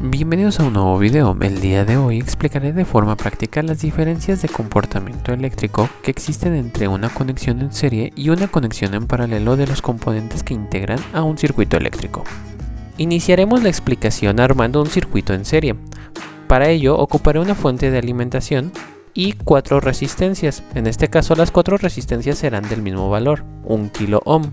Bienvenidos a un nuevo video. El día de hoy explicaré de forma práctica las diferencias de comportamiento eléctrico que existen entre una conexión en serie y una conexión en paralelo de los componentes que integran a un circuito eléctrico. Iniciaremos la explicación armando un circuito en serie. Para ello ocuparé una fuente de alimentación y 4 resistencias. En este caso las 4 resistencias serán del mismo valor, 1 kilo ohm.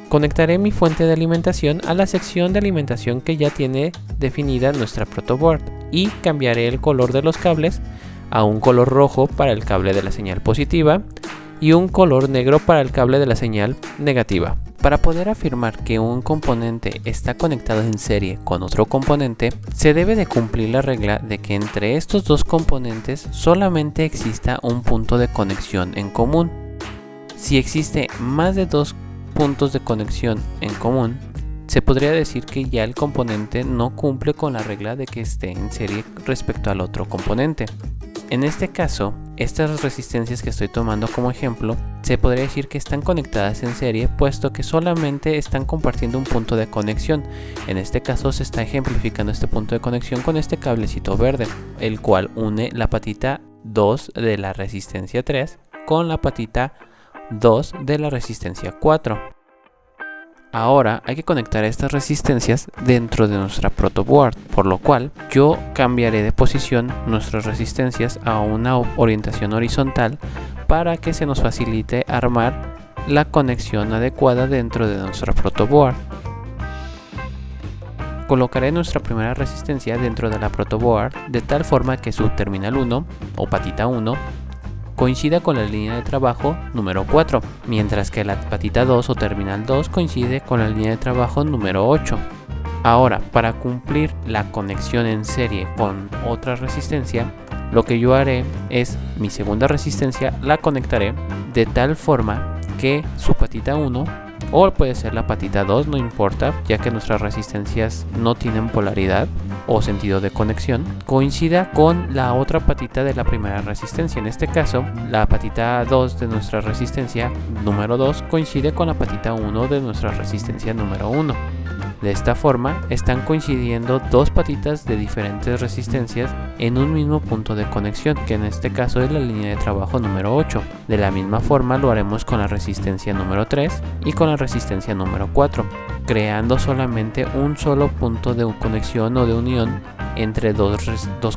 Conectaré mi fuente de alimentación a la sección de alimentación que ya tiene definida nuestra protoboard y cambiaré el color de los cables a un color rojo para el cable de la señal positiva y un color negro para el cable de la señal negativa. Para poder afirmar que un componente está conectado en serie con otro componente, se debe de cumplir la regla de que entre estos dos componentes solamente exista un punto de conexión en común. Si existe más de dos puntos de conexión en común, se podría decir que ya el componente no cumple con la regla de que esté en serie respecto al otro componente. En este caso, estas resistencias que estoy tomando como ejemplo, se podría decir que están conectadas en serie, puesto que solamente están compartiendo un punto de conexión. En este caso se está ejemplificando este punto de conexión con este cablecito verde, el cual une la patita 2 de la resistencia 3 con la patita 2 de la resistencia 4. Ahora hay que conectar estas resistencias dentro de nuestra protoboard, por lo cual yo cambiaré de posición nuestras resistencias a una orientación horizontal para que se nos facilite armar la conexión adecuada dentro de nuestra protoboard. Colocaré nuestra primera resistencia dentro de la protoboard de tal forma que su terminal 1 o patita 1 coincida con la línea de trabajo número 4, mientras que la patita 2 o terminal 2 coincide con la línea de trabajo número 8. Ahora, para cumplir la conexión en serie con otra resistencia, lo que yo haré es mi segunda resistencia la conectaré de tal forma que su patita 1 o puede ser la patita 2, no importa, ya que nuestras resistencias no tienen polaridad o sentido de conexión, coincida con la otra patita de la primera resistencia. En este caso, la patita 2 de nuestra resistencia número 2 coincide con la patita 1 de nuestra resistencia número 1. De esta forma, están coincidiendo dos patitas de diferentes resistencias en un mismo punto de conexión, que en este caso es la línea de trabajo número 8. De la misma forma lo haremos con la resistencia número 3 y con la resistencia número 4, creando solamente un solo punto de conexión o de unión entre dos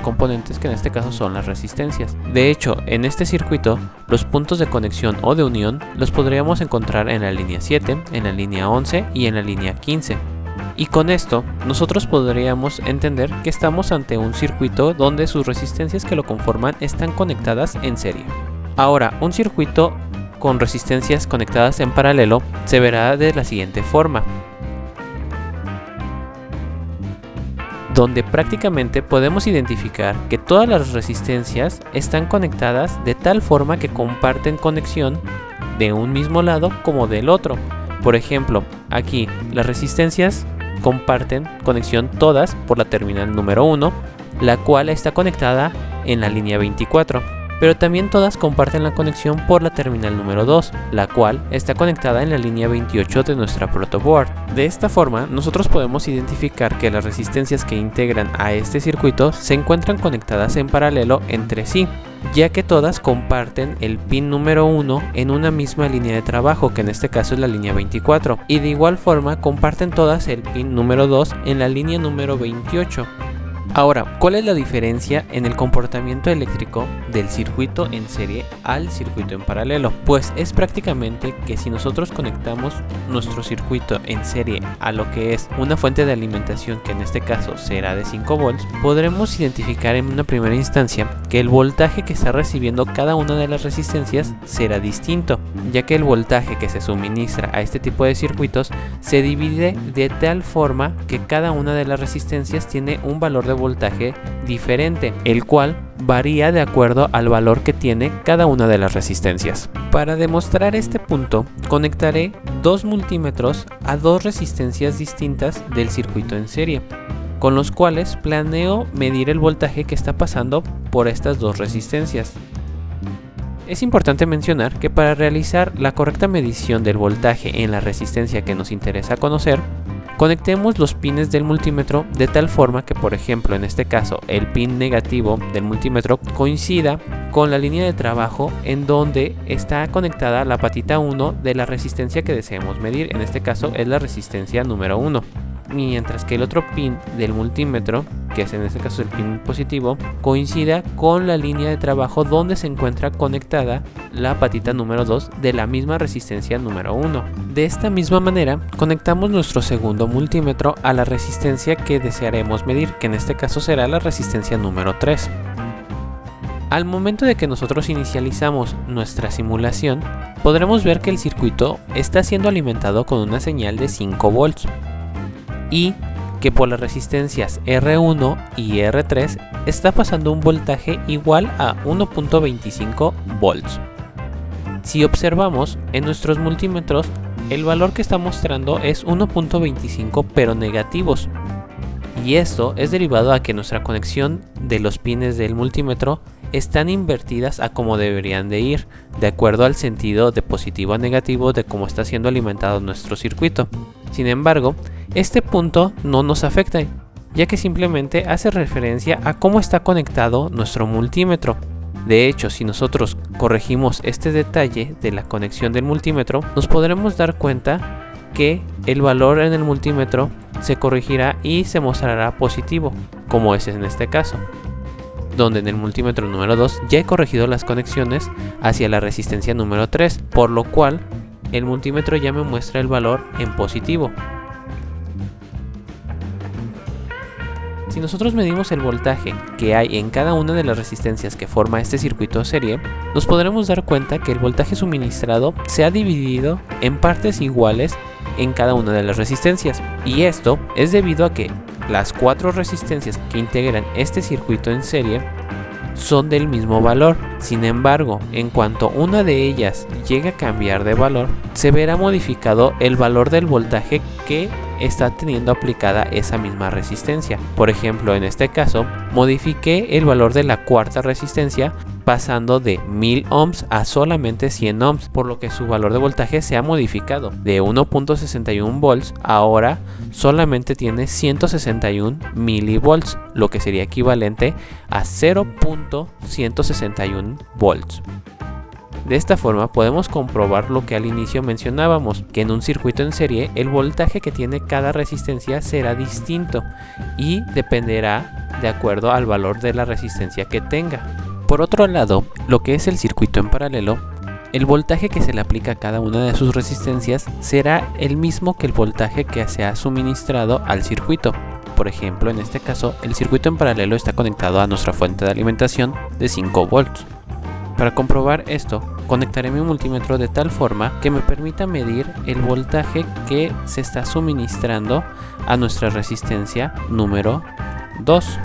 componentes, que en este caso son las resistencias. De hecho, en este circuito, los puntos de conexión o de unión los podríamos encontrar en la línea 7, en la línea 11 y en la línea 15. Y con esto, nosotros podríamos entender que estamos ante un circuito donde sus resistencias que lo conforman están conectadas en serie. Ahora, un circuito con resistencias conectadas en paralelo se verá de la siguiente forma, donde prácticamente podemos identificar que todas las resistencias están conectadas de tal forma que comparten conexión de un mismo lado como del otro. Por ejemplo, aquí las resistencias comparten conexión todas por la terminal número 1, la cual está conectada en la línea 24, pero también todas comparten la conexión por la terminal número 2, la cual está conectada en la línea 28 de nuestra protoboard. De esta forma, nosotros podemos identificar que las resistencias que integran a este circuito se encuentran conectadas en paralelo entre sí, ya que todas comparten el pin número 1 en una misma línea de trabajo, que en este caso es la línea 24, y de igual forma comparten todas el pin número 2 en la línea número 28. Ahora, ¿cuál es la diferencia en el comportamiento eléctrico del circuito en serie al circuito en paralelo? Pues es prácticamente que si nosotros conectamos nuestro circuito en serie a lo que es una fuente de alimentación, que en este caso será de 5 volts, podremos identificar en una primera instancia que el voltaje que está recibiendo cada una de las resistencias será distinto, ya que el voltaje que se suministra a este tipo de circuitos se divide de tal forma que cada una de las resistencias tiene un valor de voltaje diferente, el cual varía de acuerdo al valor que tiene cada una de las resistencias. Para demostrar este punto, conectaré dos multímetros a dos resistencias distintas del circuito en serie, con los cuales planeo medir el voltaje que está pasando por estas dos resistencias. Es importante mencionar que para realizar la correcta medición del voltaje en la resistencia que nos interesa conocer, conectemos los pines del multímetro de tal forma que, por ejemplo, en este caso, el pin negativo del multímetro coincida con la línea de trabajo en donde está conectada la patita 1 de la resistencia que deseemos medir. En este caso es la resistencia número 1. Mientras que el otro pin del multímetro, que es en este caso el pin positivo, coincida con la línea de trabajo donde se encuentra conectada la patita número 2 de la misma resistencia número 1. De esta misma manera, conectamos nuestro segundo multímetro a la resistencia que desearemos medir, que en este caso será la resistencia número 3. Al momento de que nosotros inicializamos nuestra simulación, podremos ver que el circuito está siendo alimentado con una señal de 5 volts. Y que por las resistencias R1 y R3 está pasando un voltaje igual a 1.25 volts. Si observamos en nuestros multímetros, el valor que está mostrando es 1.25 pero negativos. Y esto es derivado a que nuestra conexión de los pines del multímetro están invertidas a como deberían de ir, de acuerdo al sentido de positivo a negativo de cómo está siendo alimentado nuestro circuito. Sin embargo, este punto no nos afecta, ya que simplemente hace referencia a cómo está conectado nuestro multímetro. De hecho, si nosotros corregimos este detalle de la conexión del multímetro, nos podremos dar cuenta que el valor en el multímetro se corregirá y se mostrará positivo, como es en este caso, donde en el multímetro número 2 ya he corregido las conexiones hacia la resistencia número 3, por lo cual el multímetro ya me muestra el valor en positivo. Si nosotros medimos el voltaje que hay en cada una de las resistencias que forma este circuito serie, nos podremos dar cuenta que el voltaje suministrado se ha dividido en partes iguales en cada una de las resistencias. Y esto es debido a que las 4 resistencias que integran este circuito en serie son del mismo valor. Sin embargo, en cuanto una de ellas llegue a cambiar de valor, se verá modificado el valor del voltaje que está teniendo aplicada esa misma resistencia. Por ejemplo, en este caso, modifiqué el valor de la cuarta resistencia pasando de 1000 ohms a solamente 100 ohms, por lo que su valor de voltaje se ha modificado. De 1.61 volts ahora solamente tiene 161 milivolts, lo que sería equivalente a 0.161 volts. De esta forma podemos comprobar lo que al inicio mencionábamos, que en un circuito en serie el voltaje que tiene cada resistencia será distinto y dependerá de acuerdo al valor de la resistencia que tenga. Por otro lado, lo que es el circuito en paralelo, el voltaje que se le aplica a cada una de sus resistencias será el mismo que el voltaje que se ha suministrado al circuito. Por ejemplo, en este caso, el circuito en paralelo está conectado a nuestra fuente de alimentación de 5 volts. Para comprobar esto, conectaré mi multímetro de tal forma que me permita medir el voltaje que se está suministrando a nuestra resistencia número 2.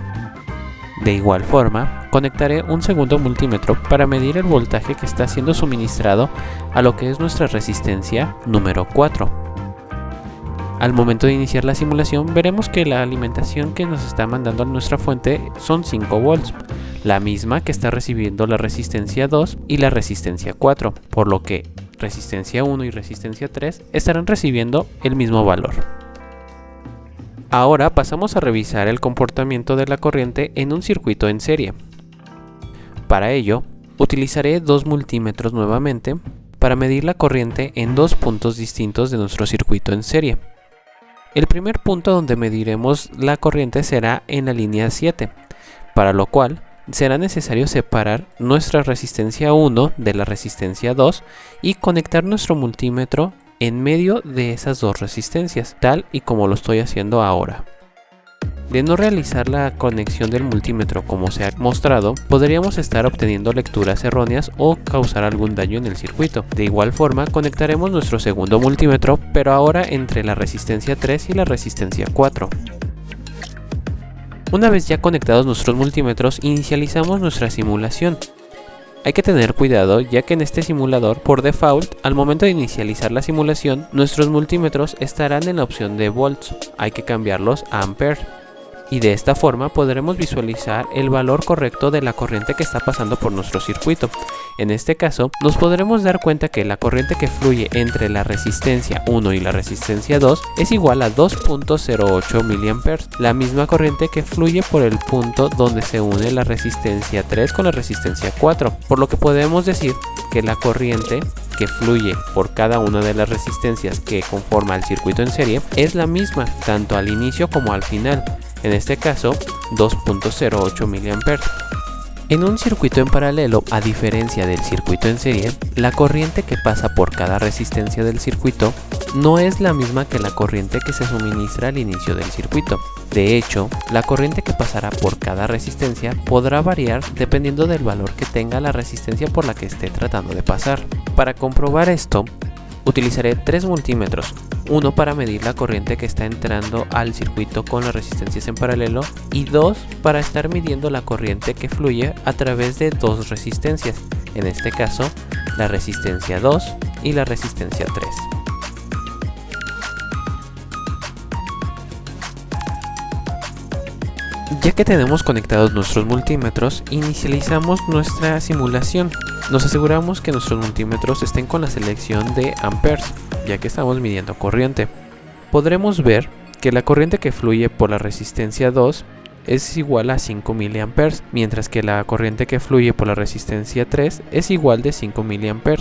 De igual forma, conectaré un segundo multímetro para medir el voltaje que está siendo suministrado a lo que es nuestra resistencia número 4. Al momento de iniciar la simulación, veremos que la alimentación que nos está mandando a nuestra fuente son 5 volts, la misma que está recibiendo la resistencia 2 y la resistencia 4, por lo que resistencia 1 y resistencia 3 estarán recibiendo el mismo valor. Ahora pasamos a revisar el comportamiento de la corriente en un circuito en serie. Para ello, utilizaré dos multímetros nuevamente para medir la corriente en dos puntos distintos de nuestro circuito en serie. El primer punto donde mediremos la corriente será en la línea 7, para lo cual será necesario separar nuestra resistencia 1 de la resistencia 2 y conectar nuestro multímetro en medio de esas dos resistencias, tal y como lo estoy haciendo ahora. De no realizar la conexión del multímetro como se ha mostrado, podríamos estar obteniendo lecturas erróneas o causar algún daño en el circuito. De igual forma, conectaremos nuestro segundo multímetro, pero ahora entre la resistencia 3 y la resistencia 4. Una vez ya conectados nuestros multímetros, inicializamos nuestra simulación. Hay que tener cuidado, ya que en este simulador, por default, al momento de inicializar la simulación, nuestros multímetros estarán en la opción de volts. Hay que cambiarlos a amperes. y de esta forma podremos visualizar el valor correcto de la corriente que está pasando por nuestro circuito. En este caso, nos podremos dar cuenta que la corriente que fluye entre la resistencia 1 y la resistencia 2 es igual a 2.08 mA, la misma corriente que fluye por el punto donde se une la resistencia 3 con la resistencia 4, por lo que podemos decir que la corriente que fluye por cada una de las resistencias que conforma el circuito en serie es la misma, tanto al inicio como al final, en este caso 2.08 mA. En un circuito en paralelo, a diferencia del circuito en serie, la corriente que pasa por cada resistencia del circuito no es la misma que la corriente que se suministra al inicio del circuito. De hecho, la corriente que pasará por cada resistencia podrá variar dependiendo del valor que tenga la resistencia por la que esté tratando de pasar. Para comprobar esto, utilizaré 3 multímetros, uno para medir la corriente que está entrando al circuito con las resistencias en paralelo y 2 para estar midiendo la corriente que fluye a través de 2 resistencias, en este caso la resistencia 2 y la resistencia 3. Ya que tenemos conectados nuestros multímetros, inicializamos nuestra simulación. Nos aseguramos que nuestros multímetros estén con la selección de amperes, ya que estamos midiendo corriente. Podremos ver que la corriente que fluye por la resistencia 2 es igual a 5 mA, mientras que la corriente que fluye por la resistencia 3 es igual de 5 mA.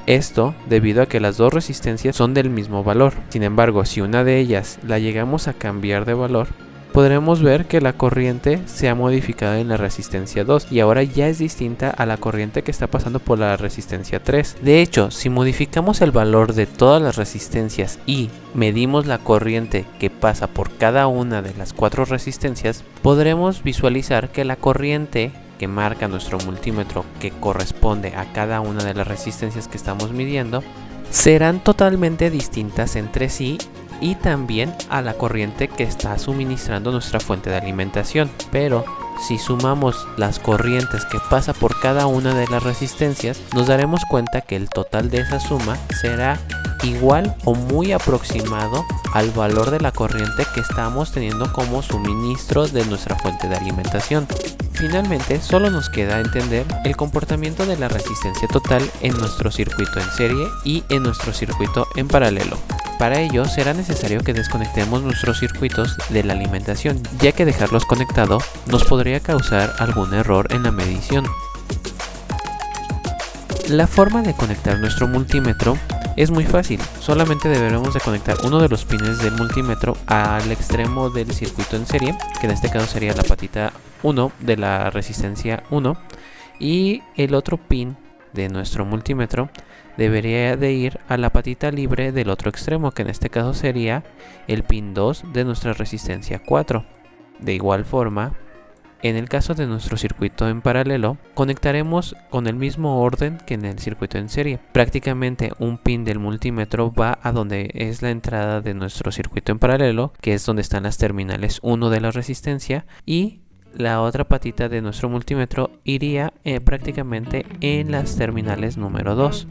Esto debido a que las dos resistencias son del mismo valor. Sin embargo, si una de ellas la llegamos a cambiar de valor, podremos ver que la corriente se ha modificado en la resistencia 2 y ahora ya es distinta a la corriente que está pasando por la resistencia 3. De hecho, si modificamos el valor de todas las resistencias y medimos la corriente que pasa por cada una de las 4 resistencias, podremos visualizar que la corriente que marca nuestro multímetro, que corresponde a cada una de las resistencias que estamos midiendo, serán totalmente distintas entre sí y también a la corriente que está suministrando nuestra fuente de alimentación. Pero si sumamos las corrientes que pasa por cada una de las resistencias, nos daremos cuenta que el total de esa suma será igual o muy aproximado al valor de la corriente que estamos teniendo como suministro de nuestra fuente de alimentación. Finalmente, solo nos queda entender el comportamiento de la resistencia total en nuestro circuito en serie y en nuestro circuito en paralelo. Para ello será necesario que desconectemos nuestros circuitos de la alimentación, ya que dejarlos conectados nos podría causar algún error en la medición. La forma de conectar nuestro multímetro es muy fácil, solamente deberemos de conectar uno de los pines del multímetro al extremo del circuito en serie, que en este caso sería la patita 1 de la resistencia 1, y el otro pin de nuestro multímetro debería de ir a la patita libre del otro extremo, que en este caso sería el pin 2 de nuestra resistencia 4. De igual forma, en el caso de nuestro circuito en paralelo, conectaremos con el mismo orden que en el circuito en serie. Prácticamente un pin del multímetro va a donde es la entrada de nuestro circuito en paralelo, que es donde están las terminales 1 de la resistencia, y la otra patita de nuestro multímetro iría prácticamente en las terminales número 2.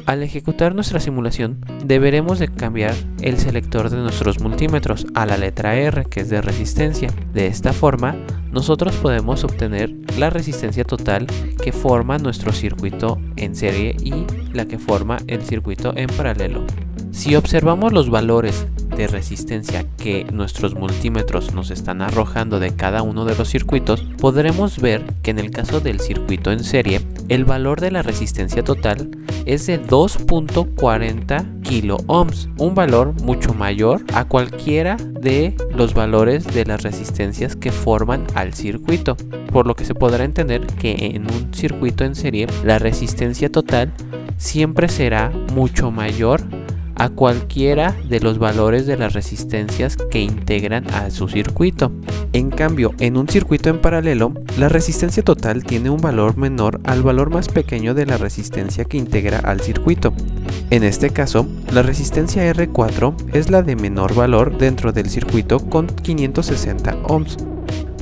Al ejecutar nuestra simulación, deberemos de cambiar el selector de nuestros multímetros a la letra R, que es de resistencia. De esta forma, nosotros podemos obtener la resistencia total que forma nuestro circuito en serie y la que forma el circuito en paralelo. Si observamos los valores de resistencia que nuestros multímetros nos están arrojando de cada uno de los circuitos, podremos ver que en el caso del circuito en serie, el valor de la resistencia total es de 2.40 kilo ohms, un valor mucho mayor a cualquiera de los valores de las resistencias que forman al circuito, por lo que se podrá entender que en un circuito en serie la resistencia total siempre será mucho mayor a cualquiera de los valores de las resistencias que integran a su circuito. En cambio, en un circuito en paralelo, la resistencia total tiene un valor menor al valor más pequeño de la resistencia que integra al circuito. En este caso, la resistencia R4 es la de menor valor dentro del circuito con 560 ohms.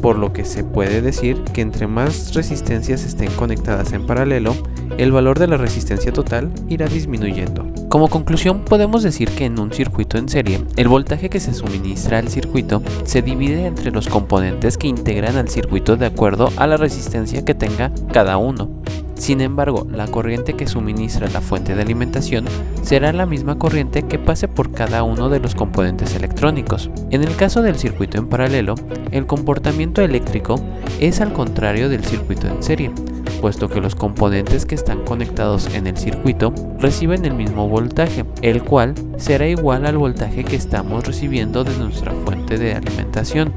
Por lo que se puede decir que entre más resistencias estén conectadas en paralelo, el valor de la resistencia total irá disminuyendo. Como conclusión, podemos decir que en un circuito en serie, el voltaje que se suministra al circuito se divide entre los componentes que integran al circuito de acuerdo a la resistencia que tenga cada uno. Sin embargo, la corriente que suministra la fuente de alimentación será la misma corriente que pase por cada uno de los componentes electrónicos. En el caso del circuito en paralelo, el comportamiento eléctrico es al contrario del circuito en serie, puesto que los componentes que están conectados en el circuito reciben el mismo voltaje, el cual será igual al voltaje que estamos recibiendo de nuestra fuente de alimentación.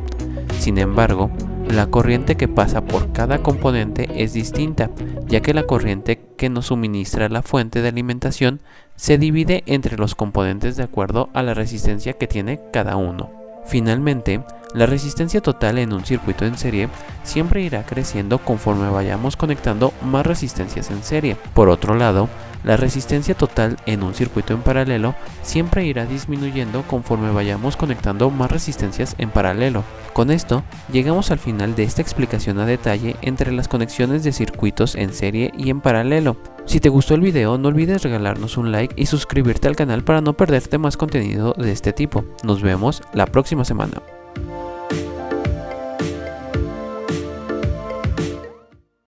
Sin embargo, la corriente que pasa por cada componente es distinta, ya que la corriente que nos suministra la fuente de alimentación se divide entre los componentes de acuerdo a la resistencia que tiene cada uno. Finalmente, la resistencia total en un circuito en serie siempre irá creciendo conforme vayamos conectando más resistencias en serie. Por otro lado, la resistencia total en un circuito en paralelo siempre irá disminuyendo conforme vayamos conectando más resistencias en paralelo. Con esto, llegamos al final de esta explicación a detalle entre las conexiones de circuitos en serie y en paralelo. Si te gustó el video, no olvides regalarnos un like y suscribirte al canal para no perderte más contenido de este tipo. Nos vemos la próxima semana.